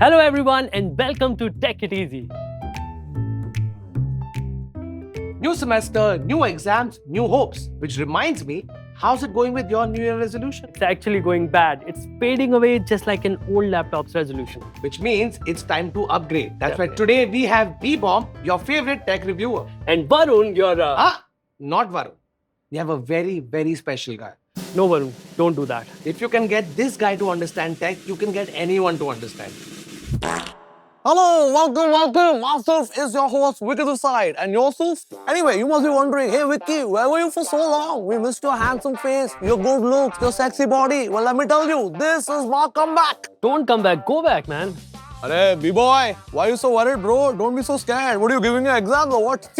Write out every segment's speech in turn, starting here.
Hello everyone and welcome to Tech It Easy. New semester, new exams, new hopes. Which reminds me, how's it going with your New Year resolution? It's actually going bad. It's fading away just like an old laptop's resolution. Which means it's time to upgrade. That's why Definitely. today we have Beebom, your favorite tech reviewer. And Varun, you're Not Varun. We have a very, very special guy. No Varun, don't do that. If you can get this guy to understand tech, you can get anyone to understand. Hello, welcome. Myself is your host, Vicky this side. And yourself? Anyway, you must be wondering, hey Vicky, where were you for so long? We missed your handsome face, your good looks, your sexy body. Well, let me tell you, this is my comeback. Don't come back, go back, man. Hey, B-boy, why are you so worried, bro? Don't be so scared. What are you giving your exams or what?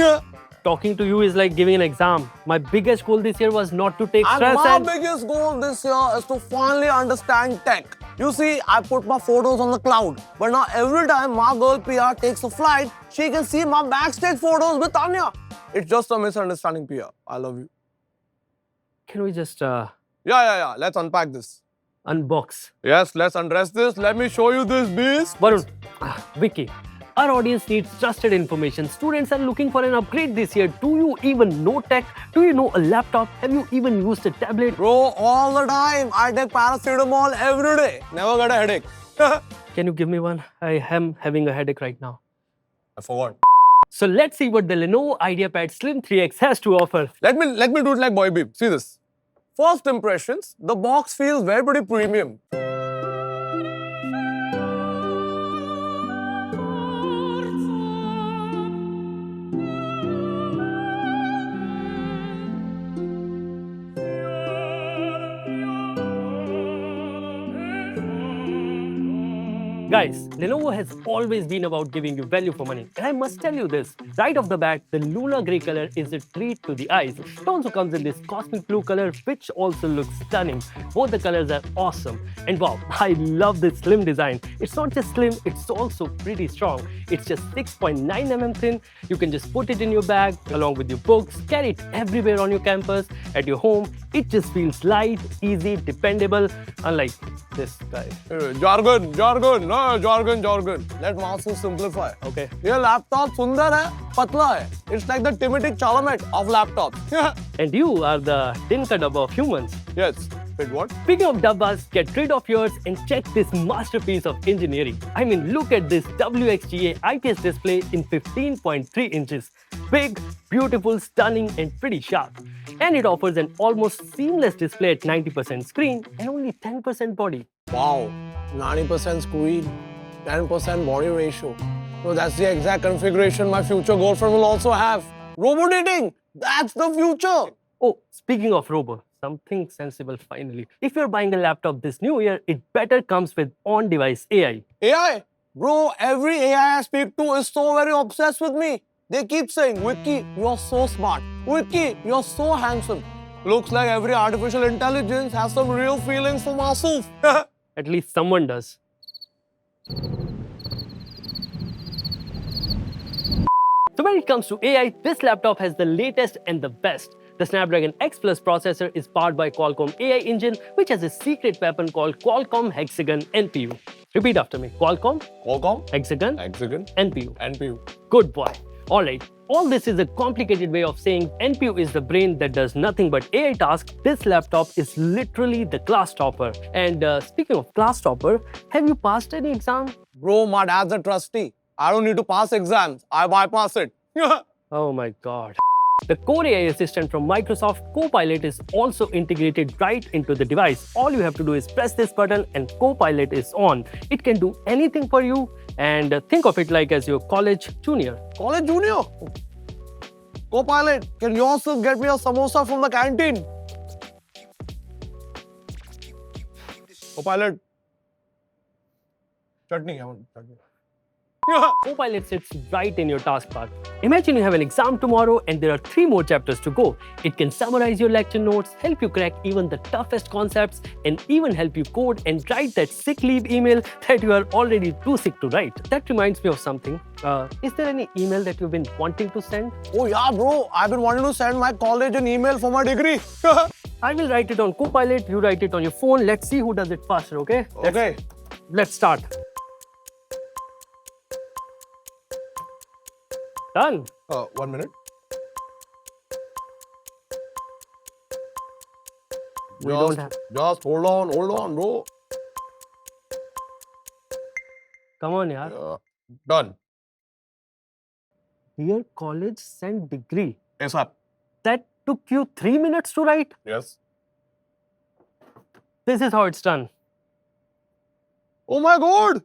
Talking to you is like giving an exam. My biggest goal this year was not to take And stress my and... biggest goal this year is to finally understand tech. You see, I put my photos on the cloud. But now every time my girl PR takes a flight, she can see my backstage photos with Anya. It's just a misunderstanding, PR. I love you. Can we just Yeah. Let's unpack this. unbox? Yes, let's undress this. Let me show you this beast. Varun, Vicky, our audience needs trusted information. Students are looking for an upgrade this year. Do you even know tech? Do you know a laptop? Have you even used a tablet? Bro, all the time. I take paracetamol every day. Never get a headache. Can you give me one? I am having a headache right now. I forgot. So let's see what the Lenovo IdeaPad Slim 3X has to offer. Let me do it like Boy Beep. See this. First impressions, the box feels very pretty premium. Guys, Lenovo has always been about giving you value for money. And I must tell you this, right off the bat, the lunar grey color is a treat to the eyes. It also comes in this cosmic blue color, which also looks stunning. Both the colors are awesome. And wow, I love this slim design. It's not just slim, it's also pretty strong. It's just 6.9 mm thin. You can just put it in your bag along with your books, carry it everywhere on your campus, at your home. It just feels light, easy, dependable, unlike this guy. Jargon. Let Masu simplify. Okay. Your laptop sundar hai, patla hai. It's like the Timothy Chalamet of laptops. And you are the Dinka Dabba of humans. Yes. Wait, what? Speaking of Dabbas, get rid of yours and check this masterpiece of engineering. I mean, look at this WXGA IPS display in 15.3 inches. Big, beautiful, stunning, and pretty sharp. And it offers an almost seamless display at 90% screen and only 10% body. Wow. 90% screen, 10% body ratio. So that's the exact configuration my future girlfriend will also have. Robo dating. That's the future. Oh, speaking of robo, something sensible finally. If you're buying a laptop this new year, it better comes with on-device AI. AI? Bro, every AI I speak to is so very obsessed with me. They keep saying, Vicky, you're so smart. Vicky, you're so handsome. Looks like every artificial intelligence has some real feelings for myself. At least someone does. So when it comes to AI, this laptop has the latest and the best. The Snapdragon X Plus processor is powered by Qualcomm AI engine, which has a secret weapon called Qualcomm Hexagon NPU. Repeat after me. Qualcomm Hexagon NPU. NPU. Good boy. Alright, all this is a complicated way of saying NPU is the brain that does nothing but AI tasks. This laptop is literally the class topper. And speaking of class topper, have you passed any exam? Bro, my dad's a trustee. I don't need to pass exams. I bypass it. Oh my god. The core AI assistant from Microsoft, Copilot, is also integrated right into the device. All you have to do is press this button and Copilot is on. It can do anything for you, and think of it like as your college junior. College junior? Copilot, can you also get me a samosa from the canteen? Copilot. Chutney, I want chutney. Copilot sits right in your taskbar. Imagine you have an exam tomorrow and there are 3 more chapters to go. It can summarize your lecture notes, help you crack even the toughest concepts, and even help you code and write that sick leave email that you are already too sick to write. That reminds me of something. Is there any email that you've been wanting to send? Oh yeah, bro. I've been wanting to send my college an email for my degree. I will write it on Copilot, you write it on your phone. Let's see who does it faster, okay? Okay. Let's start. Done. 1 minute. We don't have. Just hold on, bro. Come on, yaar. Done. Dear college, send degree. Yes, sir. That took you 3 minutes to write? Yes. This is how it's done. Oh my God.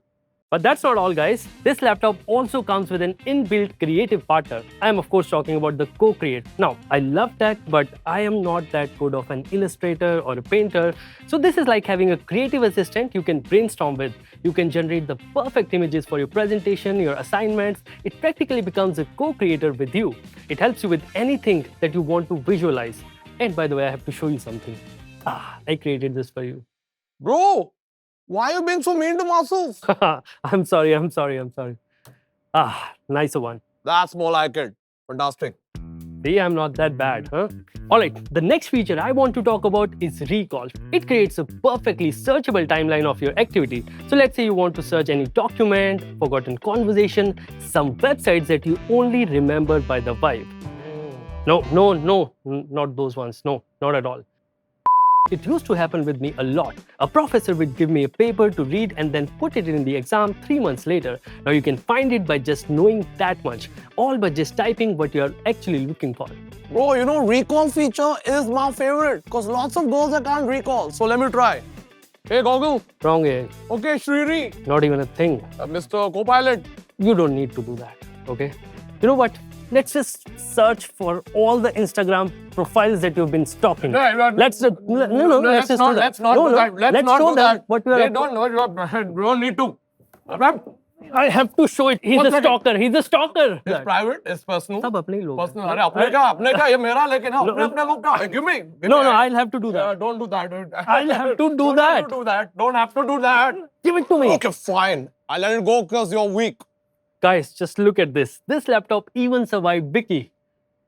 But that's not all, guys. This laptop also comes with an inbuilt creative partner. I am of course talking about the Co-Create. Now, I love tech, but I am not that good of an illustrator or a painter. So this is like having a creative assistant you can brainstorm with. You can generate the perfect images for your presentation, your assignments. It practically becomes a co-creator with you. It helps you with anything that you want to visualize. And by the way, I have to show you something. I created this for you. Bro, why are you being so mean to Masuf? I'm sorry. Nicer one. That's more like it. Fantastic. See, I'm not that bad, huh? Alright, the next feature I want to talk about is recall. It creates a perfectly searchable timeline of your activity. So let's say you want to search any document, forgotten conversation, some websites that you only remember by the vibe. No, not those ones. No, not at all. It used to happen with me a lot. A professor would give me a paper to read and then put it in the exam 3 months later. Now you can find it by just knowing that much, all by just typing what you are actually looking for. Bro, you know, recall feature is my favorite because lots of girls I can't recall. So let me try. Hey, Goggle. Wrong AI. Okay, Shriri. Not even a thing. Mr. Copilot. You don't need to do that, okay? You know what? Let's just search for all the Instagram profiles that you've been stalking. Let's just do that. Let's show them what you are. They don't know. You don't need to. I have to show it. He's a stalker. He's a stalker. It's private. It's personal. सब अपने ही लोग हैं. Personal. अरे अपने का ये मेरा लेकिन अपने लोग का. Give me. No, I'll have to do that. Don't do that. I'll have to do that. Don't have to do that. Give it to me. Okay, fine. I'll let it go because you're weak. Guys, just look at this. This laptop even survived Wiki.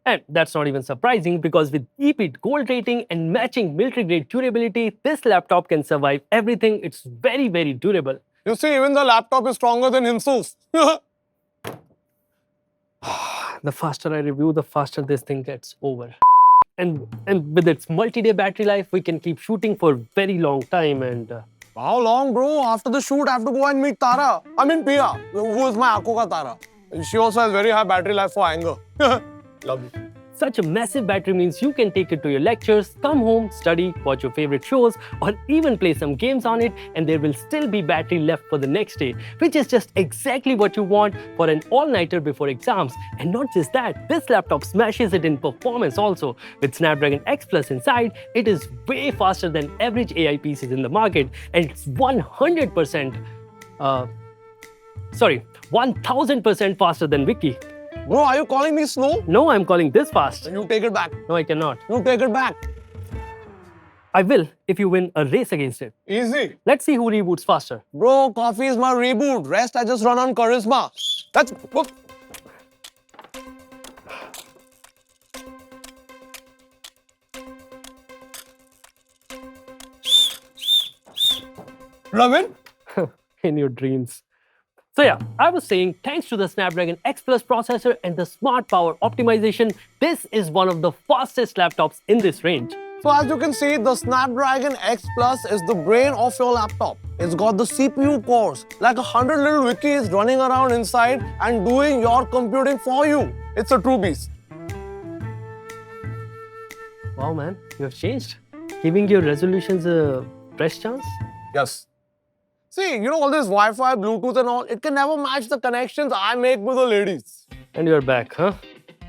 And that's not even surprising because with EPIT gold rating and matching military grade durability, this laptop can survive everything. It's very, very durable. You see, even the laptop is stronger than himself. The faster I review, the faster this thing gets over. And with its multi-day battery life, we can keep shooting for a very long time and... How long, bro? After the shoot, I have to go and meet Tara. I mean, Pia, who is my Akko ka Tara. She also has very high battery life for anger. Love you. Such a massive battery means you can take it to your lectures, come home, study, watch your favorite shows, or even play some games on it, and there will still be battery left for the next day, which is just exactly what you want for an all-nighter before exams. And not just that, this laptop smashes it in performance also. With Snapdragon X Plus inside, it is way faster than average AI PCs in the market, and it's 1000% faster than Wiki. Bro, are you calling me slow? No, I'm calling this fast. Then you take it back. No, I cannot. You take it back. I will if you win a race against it. Easy. Let's see who reboots faster. Bro, coffee is my reboot. Rest, I just run on charisma. That's... Ravin? In your dreams. So yeah, I was saying, thanks to the Snapdragon X Plus processor and the smart power optimization, this is one of the fastest laptops in this range. So as you can see, the Snapdragon X Plus is the brain of your laptop. It's got the CPU cores, like 100 little wikis running around inside and doing your computing for you. It's a true beast. Wow man, you have changed. Giving your resolutions a fresh chance? Yes. See, you know all this Wi-Fi, Bluetooth and all, it can never match the connections I make with the ladies. And you're back, huh?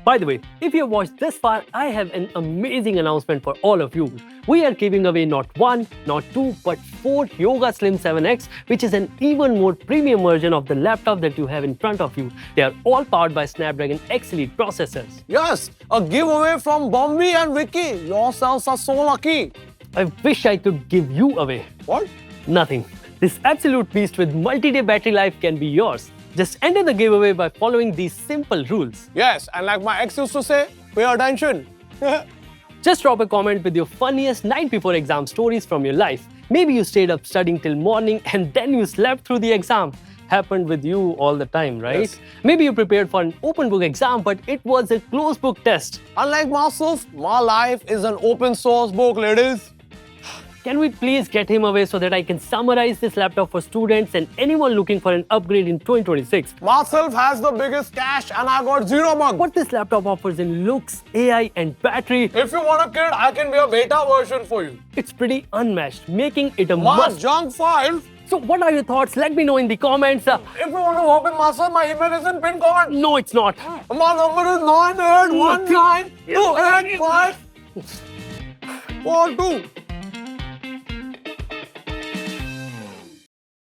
By the way, if you have watched this far, I have an amazing announcement for all of you. We are giving away not one, not two, but 4 Yoga Slim 7X, which is an even more premium version of the laptop that you have in front of you. They are all powered by Snapdragon X Elite processors. Yes, a giveaway from Bombi and Vicky. Yourselves are so lucky. I wish I could give you away. What? Nothing. This absolute beast with multi-day battery life can be yours. Just enter the giveaway by following these simple rules. Yes, and like my ex used to say, pay attention. Just drop a comment with your funniest night before exam stories from your life. Maybe you stayed up studying till morning and then you slept through the exam. happened with you all the time, right? Yes. Maybe you prepared for an open book exam, but it was a closed book test. Unlike myself, my life is an open source book, ladies. Can we please get him away so that I can summarize this laptop for students and anyone looking for an upgrade in 2026? Myself has the biggest cash and I got 0 months. What this laptop offers in looks, AI and battery, If you want a kid, I can be a beta version for you. it's pretty unmatched, making it a My must. junk file. So what are your thoughts? Let me know in the comments. If you want to work with myself, my email is in pin comment. No, it's not. My number is 9819285242.